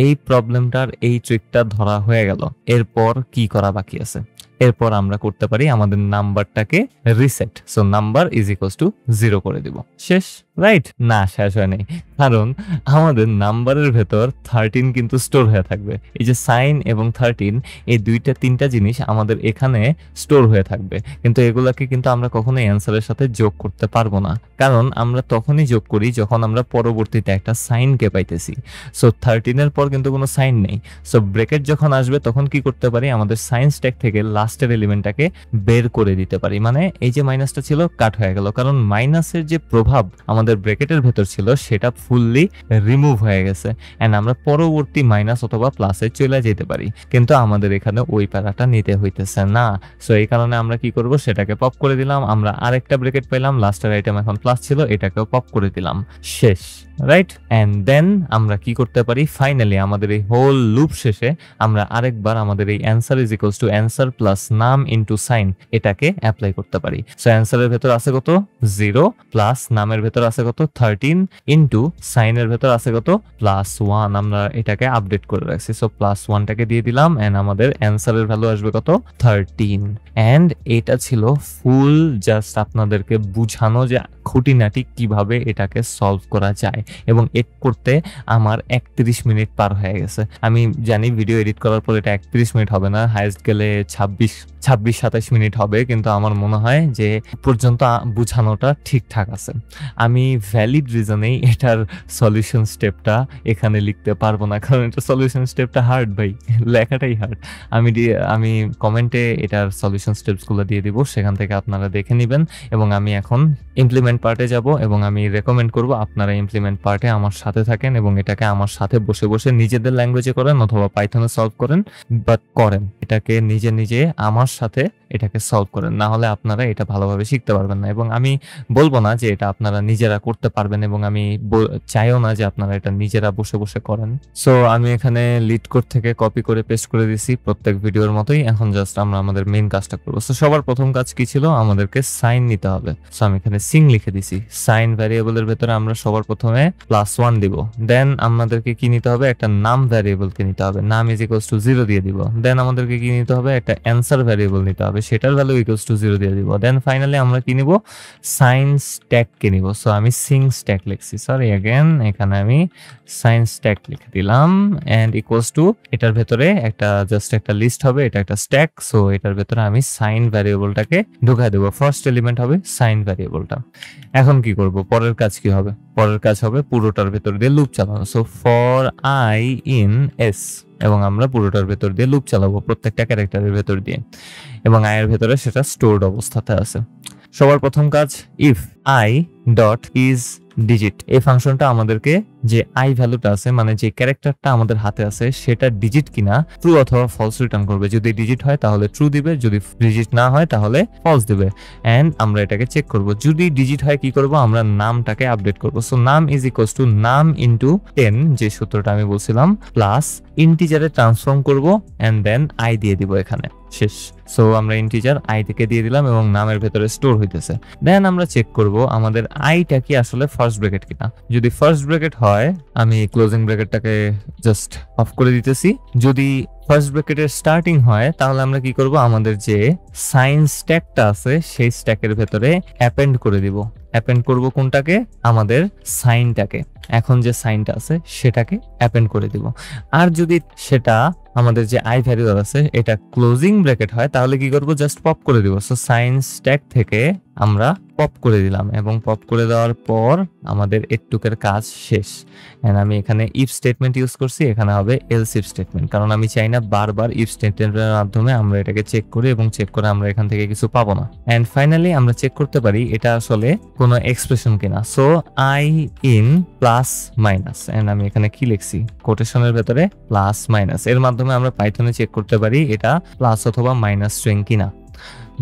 এই প্রবলেমটার এই ট্রিকটা ধরা হয়ে গেল, এরপর কি করা বাকি আছে? এরপর আমরা করতে পারি আমাদের নাম্বারটাকে reset. So number is equals to 0 করে দিব, শেষ, রাইট? না, শেষ হয় নাই, কারণ আমাদের নাম্বারের ভেতর 13 কিন্তু স্টোর হয়ে থাকবে। এই যে সাইন এবং 13 এই তিনটা জিনিস আমাদের এখানে স্টোর হয়ে থাকবে, কিন্তু এগুলাকে কিন্তু আমরা কখনোই অ্যান্সারের সাথে যোগ করতে পারবো না, কারণ আমরা তখনই যোগ করি যখন আমরা পরবর্তীতে একটা সাইনকে পাইতেছি। সো 13 এর পর কিন্তু কোনো সাইন নেই। সো ব্রেকেট যখন আসবে তখন কি করতে পারি, আমাদের সাইন স্ট্যাক থেকে লাস্টের এলিমেন্টটাকে বের করে দিতে পারি, মানে এই যে মাইনাসটা ছিল কাট হয়ে গেল, কারণ মাইনাসের যে প্রভাব আমাদের ব্রেকেটের ভেতর ছিল সেটা ফুললি রিমুভ হয়ে গেছে এন্ড আমরা পরবর্তী মাইনাস অথবা প্লাসে চলে যেতে পারি, কিন্তু আমাদের এখানে ওই প্যারাটা নিতে হইতেছে না। সো এই কারণে আমরা কি করব, সেটাকে পপ করে দিলাম, আমরা আরেকটা ব্রেকেট পেলাম, লাস্টের আইটেম এখন প্লাস ছিল, এটাকেও পপ করে দিলাম, শেষ, রাইট? এন্ড দেন আমরা কি করতে পারি, ফাইনালি আমাদের এই হোল লুপ শেষে আমরা আরেকবার আমাদের এই answer is equals two answer plus নাম ইনটু সাইন এটাকে অ্যাপ্লাই করতে পারি। সো অ্যান্সারের ভেতর আছে কত, 0 প্লাস নামের ভেতর আছে কত, 13 ইনটু সাইনের ভেতর আছে কত, +1। আমরা এটাকে আপডেট করে রাখছি, সো +1টাকে দিয়ে দিলাম এন্ড আমাদের অ্যান্সারের ভ্যালু আসবে কত, 13। এন্ড এটা ছিল ফুল জাস্ট আপনাদেরকে বুঝানো যে খুঁটিনাটি কিভাবে এটাকে সলভ করা যায়, এবং এড করতে আমার 31 মিনিট পার হয়ে গেছে। আমি জানি ভিডিও এডিট করার পর এটা 31 মিনিট হবে না, হাইয়েস্ট গেলে 26-27 মিনিট হবে, কিন্তু আমার মনে হয় যে পর্যন্ত বোঝানোটা ঠিকঠাক আছে। আমি ভ্যালিড রিজনেই এটার সলিউশন স্টেপটা এখানে লিখতে পারবো না, কারণ এটা সলিউশন স্টেপটা হার্ড ভাই, লেখাটাই হার্ড। আমি কমেন্টে এটার সলিউশন স্টেপসগুলো দিয়ে দিব, সেখান থেকে আপনারা দেখে নেবেন। এবং আমি এখন ইমপ্লিমেন্ট পার্টে যাব, এবং আমি রেকমেন্ড করব আপনারা ইমপ্লিমেন্ট পার্টে আমার সাথে থাকেন এবং এটাকে আমার সাথে বসে বসে নিজেদের ল্যাঙ্গুয়েজে করেন অথবা পাইথনে সলভ করেন, বাট করেন এটাকে নিজে নিজে আমার সাথে এটাকে সলভ করেন, না হলে আপনারা এটা ভালোভাবে শিখতে পারবেন না। এবং আমি বলবো না যে এটা আপনারা নিজেরা করতে পারবেন, এবং আমি চাইও না যে আপনারা এটা নিজেরা বসে বসে করেন। সো আমি এখানে লিড কোড থেকে কপি করে পেস্ট করে দিছি প্রত্যেক ভিডিওর মতোই। এখন জাস্ট আমরা আমাদের মেইন কাজটা করবো। সো সবার প্রথম কাজ কি ছিল, আমাদেরকে সাইন নিতে হবে। সো আমি এখানে সিং লিখে দিছি। সাইন ভ্যারিয়েবলের ভেতরে আমরা সবার প্রথমে +1 দিব। দেন আমাদেরকে কি নিতে হবে, একটা নাম ভ্যারিয়েবলকে নিতে হবে, নাম ইজ ইকুয়ালস টু 0 দিয়ে দিব। দেন আমাদেরকে কি নিতে হবে, একটা অ্যান্সার ভ্যারিয়েবল নিতে হবে, সেটার ভ্যালু ইকুয়ালস টু 0 দিয়ে দিব। দেন ফাইনালি আমরা কি নিব, সাইন স্ট্যাককে নিব। সো আমি সিং স্ট্যাক লিখছি, সরি অ্যাগেন, এখানে আমি সাইন স্ট্যাক লিখে দিলাম এন্ড ইকুয়ালস টু, এটার ভেতরে একটা জাস্ট একটা লিস্ট হবে, এটা একটা স্ট্যাক। সো এটার ভেতরে আমি সাইন ভ্যারিয়েবলটাকে ঢুকাই দেবো, ফার্স্ট এলিমেন্ট হবে সাইন ভ্যারিয়েবলটা। এখন কি করব, পরের কাজ কি হবে, পরের কাজ হবে পুরোটার ভেতর দিয়ে লুপ চালানো। So for I in S, এবং আমরা পুরোটার ভেতর দিয়ে লুপ চালাবো প্রত্যেকটা ক্যারেক্টারের ভেতর দিয়ে, এবং আই এর ভেতরে সেটা স্টোরড অবস্থাতে আছে। সবার প্রথম কাজ, if I dot is digit, এই ফাংশনটা আমাদেরকে যে আই ভ্যালুটা আছে, মানে যে ক্যারেক্টারটা আমাদের হাতে আছে সেটা ডিজিট কিনা ট্রু অথবা ফলস রিটার্ন করবে। যদি ডিজিট হয় তাহলে ট্রু দিবে, যদি ডিজিট না হয় তাহলে ফলস দিবে। এন্ড আমরা এটাকে চেক করব, যদি ডিজিট হয় কি করব, আমরা নামটাকে আপডেট করব। সো নাম ইজ ইকুয়ালস টু নাম ইনটু 10, যে সূত্রটা আমি বলছিলাম, প্লাস ইন্টিজারে ট্রান্সফর্ম করব এন্ড দেন আই দিয়ে দিব এখানে, শেষ। সো আমরা ইন্টিজার আই থেকে দিয়ে দিলাম এবং নামের ভেতরে স্টোর হইতেছে। দেন আমরা চেক করব আমাদের আইটা কি আসলে ফার্স্ট ব্র্যাকেট কিনা। যদি ফার্স্ট ব্র্যাকেট হয়, আমি ক্লোজিং ব্র্যাকেটটাকে জাস্ট অফ করে দিতেছি। যদি ফার্স্ট ব্র্যাকেটের স্টার্টিং হয় তাহলে আমরা কি করব, আমাদের যে সাইন স্ট্যাকটা আছে সেই স্ট্যাকের ভেতরে অ্যাপেন্ড করে দিব। অ্যাপেন্ড করব কোনটাকে, আমাদের সাইনটাকে, এখন যে সাইনটা আছে সেটাকে অ্যাপেন্ড করে দিব। আর যদি সেটা আমাদের যে আই ভ্যারিয়েবল আছে এটা ক্লোজিং ব্র্যাকেট হয় তাহলে কি করব, জাস্ট পপ করে দিব। সো সাইন স্ট্যাক থেকে আমরা পপ করে দিলাম, এবং পপ করে দেওয়ার পর আমাদের এটুকের কাজ শেষ। এন্ড আমি এখানে ইফ স্টেটমেন্ট ইউজ করছি, এখানে হবে এলস ইফ স্টেটমেন্ট, কারণ আমি চাই না বারবার ইফ স্টেটমেন্টের মাধ্যমে আমরা এটাকে চেক করি এবং চেক করে আমরা এখান থেকে কিছু পাবো না। এন্ড ফাইনালি আমরা চেক করতে পারি এটা আসলে কোনো এক্সপ্রেশন কিনা। So I in plus minus, and আমি এখানে কি লিখছি, কোটেশনের ভেতরে প্লাস মাইনাস, এর মাধ্যমে আমরা পাইথনে চেক করতে পারি এটা প্লাস অথবা মাইনাস স্ট্রিং কিনা।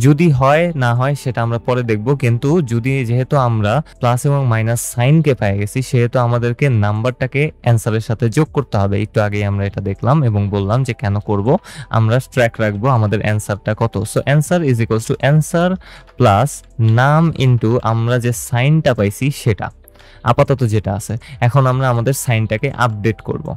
যদি হয় না হয় সেটা আমরা পরে দেখব, কিন্তু যদি যেহেতু আমরা প্লাস এবং মাইনাস সাইনকে পেয়ে গেছি সেহেতু আমাদেরকে নাম্বারটাকে অ্যান্সারের সাথে যোগ করতে হবে। একটু আগেই আমরা এটা দেখলাম এবং বললাম যে কেন করব, আমরা ট্র্যাক রাখবো আমাদের অ্যান্সারটা কত। So answer is equals two answer plus নাম ইনটু আমরা যে সাইনটা পাইছি সেটা, আপাতত যেটা আছে। এখন আমরা আমাদের সাইনটাকে আপডেট করব।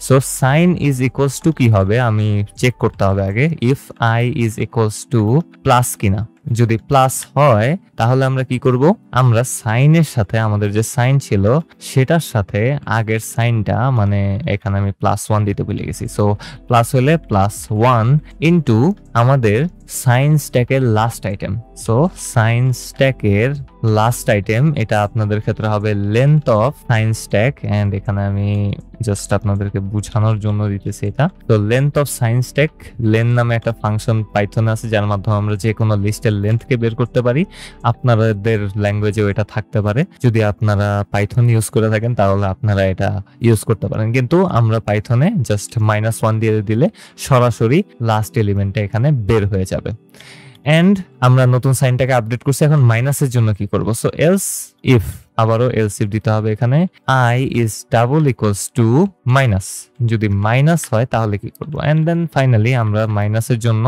So sign is equals to কি হবে, আমি চেক করতে হবে আগে, if I is equals to plus কিনা। যদি প্লাস হয় তাহলে আমরা কি করব, আমরা সাইনের সাথে আমাদের যে সাইন ছিল সেটার সাথে আগের সাইনটা, মানে এখানে আমি +1 দিতে ভুলে গেছি। সো প্লাস হলে +1 ইনটু আমাদের সাইন স্ট্যাকের লাস্ট আইটেম। সো সাইন স্ট্যাকের লাস্ট আইটেম, এটা আপনাদের ক্ষেত্রে হবে length of sign stack, and এখানে আমি জাস্ট আপনাদেরকে বোঝানোর জন্য দিতেছি এটা। তো length of sign stack, len নামে একটা ফাংশন পাইথনে আছে যার মাধ্যমে আমরা যে কোনো লিস্টের লেন্থকে বের করতে পারি। আপনাদের ল্যাঙ্গুয়েজেও এটা থাকতে পারে, যদি আপনারা পাইথন ইউজ করে থাকেন তাহলে আপনারা এটা ইউজ করতে পারেন, কিন্তু আমরা পাইথনে জাস্ট -1 দিয়ে দিলে সরাসরি লাস্ট এলিমেন্টটা এখানে বের হয়ে যাবে। এন্ড আমরা নতুন সাইনটাকে আপডেট করছি, এখন মাইনাসের জন্য কি করব, সো এলস ইফ, আবারও এলস ইফ দিতে হবে এখানে, I is double equals to minus, যদি মাইনাস হয় তাহলে কি করব। এন্ড দেন ফাইনালি আমরা মাইনাসের জন্য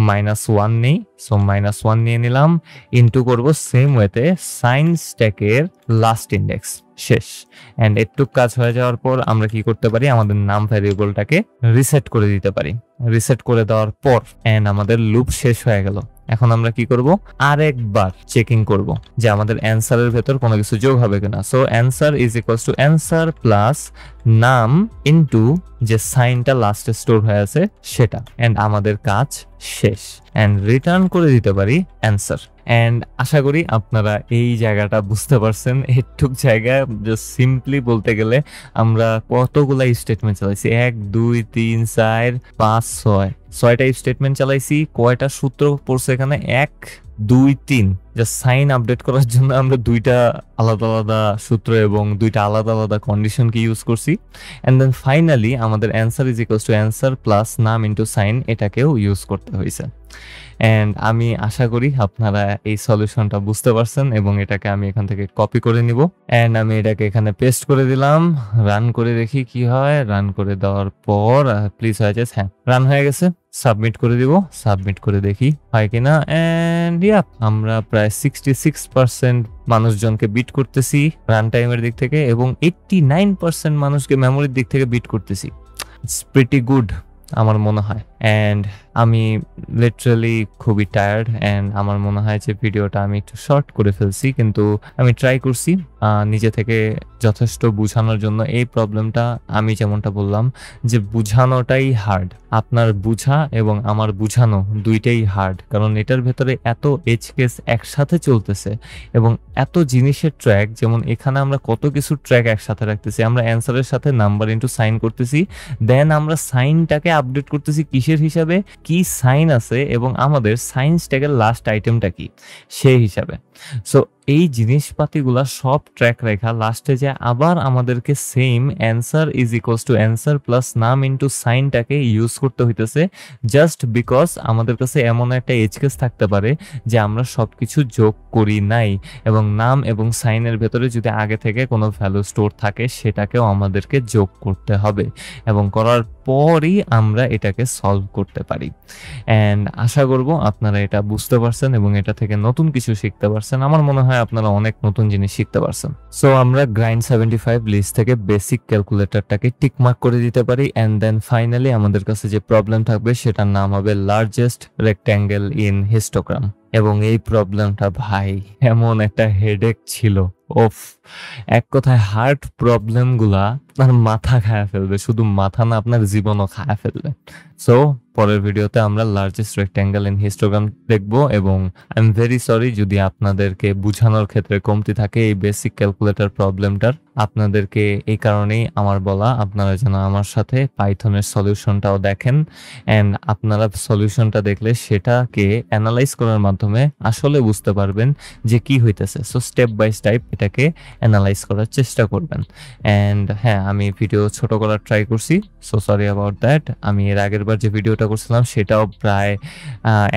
-1 নেই, সো -1 নিয়ে নিলাম, ইনটু করব সেম ওয়েতে সাইন স্ট্যাকের লাস্ট ইন্ডেক্স, শেষ। এন্ড একটু কাজ হয়ে যাওয়ার পর আমরা কি করতে পারি, আমাদের নাম ভ্যারিয়েবলটাকে রিসেট করে দিতে পারি। রিসেট করে দেওয়ার পর এন্ড আমাদের লুপ শেষ হয়ে গেল। এখন আমরা কি করব, আরেকবার চেকিং করব যে আমাদের অ্যান্সারের ভেতর কোনো কিছু যোগ হবে কিনা। So answer is equals two answer plus নাম ইনটু যে সাইনটা লাস্টে স্টোর হয়ে আছে সেটা, এন্ড আমাদের কাজ শেষ, এন্ড রিটার্ন করে দিতে পারি অ্যান্সার। এন্ড আশা করি আপনারা এই জায়গাটা বুঝতে পারছেন। এটুক জায়গা জাস্ট সিম্পলি বলতে গেলে আমরা কতগুলা স্টেটমেন্ট চালাইছি, 1 2 3 4 5 6 ছয়টা স্টেটমেন্ট চালাইছি। কয়টা সূত্র পড়ছে এখানে, 1 2 3। জাস্ট সাইন আপডেট করার জন্য আমরা দুইটা আলাদা আলাদা সূত্র এবং দুইটা আলাদা আলাদা কন্ডিশনকে ইউজ করছি। এন্ড দেন ফাইনালি আমাদের answer is equals two answer plus নাম ইনটু সাইন, এটাকেও ইউজ করতে হয়েছে। এন্ড আমি আশা করি আপনারা এই সলিউশনটা বুঝতে পারছেন এবং এটাকে আমি এখান থেকে কপি করে নিব। এন্ড আমি এটাকে এখানে পেস্ট করে দিলাম, রান করে দেখি কি হয়। রান করে দেওয়ার পর প্লিজ হয়ে যাচ্ছে, হ্যাঁ রান হয়ে গেছে। সাবমিট করে দিব, সাবমিট করে দেখি হয় কিনা। এন্ড আমরা প্রায় 66% মানুষজনকে বিট করতেছি রান টাইমের দিক থেকে এবং 89% মানুষকে মেমোরির দিক থেকে বিট করতেছি। ইটস প্রিটি গুড আমার মনে হয়। অ্যান্ড আমি লিটারালি খুবই টায়ার্ড অ্যান্ড আমার মনে হয় যে ভিডিওটা আমি একটু শর্ট করে ফেলছি, কিন্তু আমি ট্রাই করছি নিজে থেকে যথেষ্ট বুঝানোর জন্য। এই প্রবলেমটা আমি যেমনটা বললাম যে বুঝানোটাই হার্ড, আপনার বুঝা এবং আমার বুঝানো দুইটাই হার্ড, কারণ এটার ভেতরে এত এজ কেস একসাথে চলতেছে এবং এত জিনিসের ট্র্যাক, যেমন এখানে আমরা কত কিছু ট্র্যাক একসাথে রাখতেছি। আমরা অ্যান্সারের সাথে নাম্বার ইনটু সাইন করতেছি, দেন আমরা সাইনটাকে আপডেট করতেছি কিসের হিসাবে, কি সাইন আছে এবং আমাদের সাইন্স ট্যাগের লাস্ট আইটেমটা কি সেই হিসাবে। সো এই জিনিসপাতিগুলা সব ট্র্যাক রেখা লাস্টে যে আবার আমাদেরকে same answer is equals two answer plus নাম ইনটু সাইনটাকে ইউজ করতে হইতেছে, জাস্ট বিকজ আমাদের কাছে এমন একটা এজ কেস থাকতে পারে যে আমরা সবকিছু যোগ করি নাই এবং নাম এবং সাইনের ভেতরে যদি আগে থেকে কোনো ভ্যালু স্টোর থাকে সেটাকেও আমাদেরকে যোগ করতে হবে এবং করার পরই আমরা এটাকে সলভ করতে পারি। অ্যান্ড আশা করব আপনারা এটা বুঝতে পারছেন এবং এটা থেকে নতুন কিছু শিখতে পারছেন। আমার মনে হয় আপনারা অনেক নতুন জিনিস শিখতে পারছেন। সো আমরা গ্রাইন্ড 75 লিস্ট থেকে বেসিক ক্যালকুলেটরটাকে টিকমার্ক করে দিতে পারি অ্যান্ড দেন ফাইনালি আমাদের কাছে যে প্রবলেম থাকবে সেটার নাম হবে লার্জেস্ট রেক্ট্যাঙ্গেল ইন হিস্টোগ্রাম। এবং এই প্রবলেমটা ভাই এমন একটা হেডেক ছিল, ওফ, এক কথায় হার্ট প্রবলেম গুলা আপনার মাথা খায়া ফেলবে, শুধু মাথা না আপনার জীবনও খায়া ফেলবে। সো পরের ভিডিওতে আমরা লার্জেস্ট রেক্ট্যাঙ্গেল ইন হিস্টোগ্রাম দেখবো এবং আই এম ভেরি সরি যদি আপনাদেরকে বুঝানোর ক্ষেত্রে কমতি থাকে এই বেসিক ক্যালকুলেটর প্রবলেমটার। আপনাদেরকে এই কারণেই আমার বলা, আপনারা যেন আমার সাথে পাইথনের সলিউশনটাও দেখেন অ্যান্ড আপনারা সলিউশনটা দেখলে সেটাকে অ্যানালাইজ করার মাধ্যমে আসলে বুঝতে পারবেন যে কি হইতেছে। সো স্টেপ বাই স্টেপ এটাকে অ্যানালাইজ করার চেষ্টা করবেন। অ্যান্ড হ্যাঁ, আমি ভিডিও ছোট করার ট্রাই করছি, সো সরি অ্যাবাউট দ্যাট। আমি এর আগের বার যে ভিডিওটা করছিলাম সেটাও প্রায়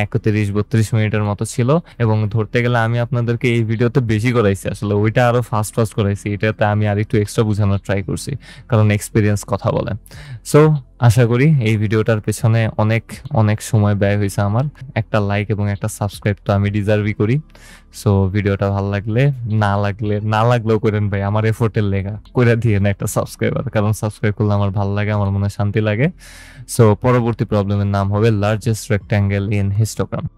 31-32 মিনিটের মতো ছিল এবং ধরতে গেলে আমি আপনাদেরকে এই ভিডিওতে বেশি করাইছি, আসলে ওইটা আরো ফাস্ট করাইছি, এটাতে আমি আর একটু এক্সট্রা বোঝানোর ট্রাই করছি কারণ এক্সপিরিয়েন্স কথা বলে। সো আশা করি এই ভিডিওটার পেছনে অনেক অনেক সময় ব্যয় হয়েছে আমার। একটা লাইক এবং একটা সাবস্ক্রাইব তো আমি ডিজার্ভই করি। সো ভিডিওটা ভালো লাগলে না লাগলেও করেন ভাই, আমার এফোর্টের লেখা করে দিয়ে না একটা সাবস্ক্রাইবার, কারণ সাবস্ক্রাইব করলে আমার ভালো লাগে, আমার মনে শান্তি লাগে। সো পরবর্তী প্রবলেমের নাম হবে লার্জেস্ট রেক্ট্যাঙ্গেল ইন হিস্টোগ্রাম।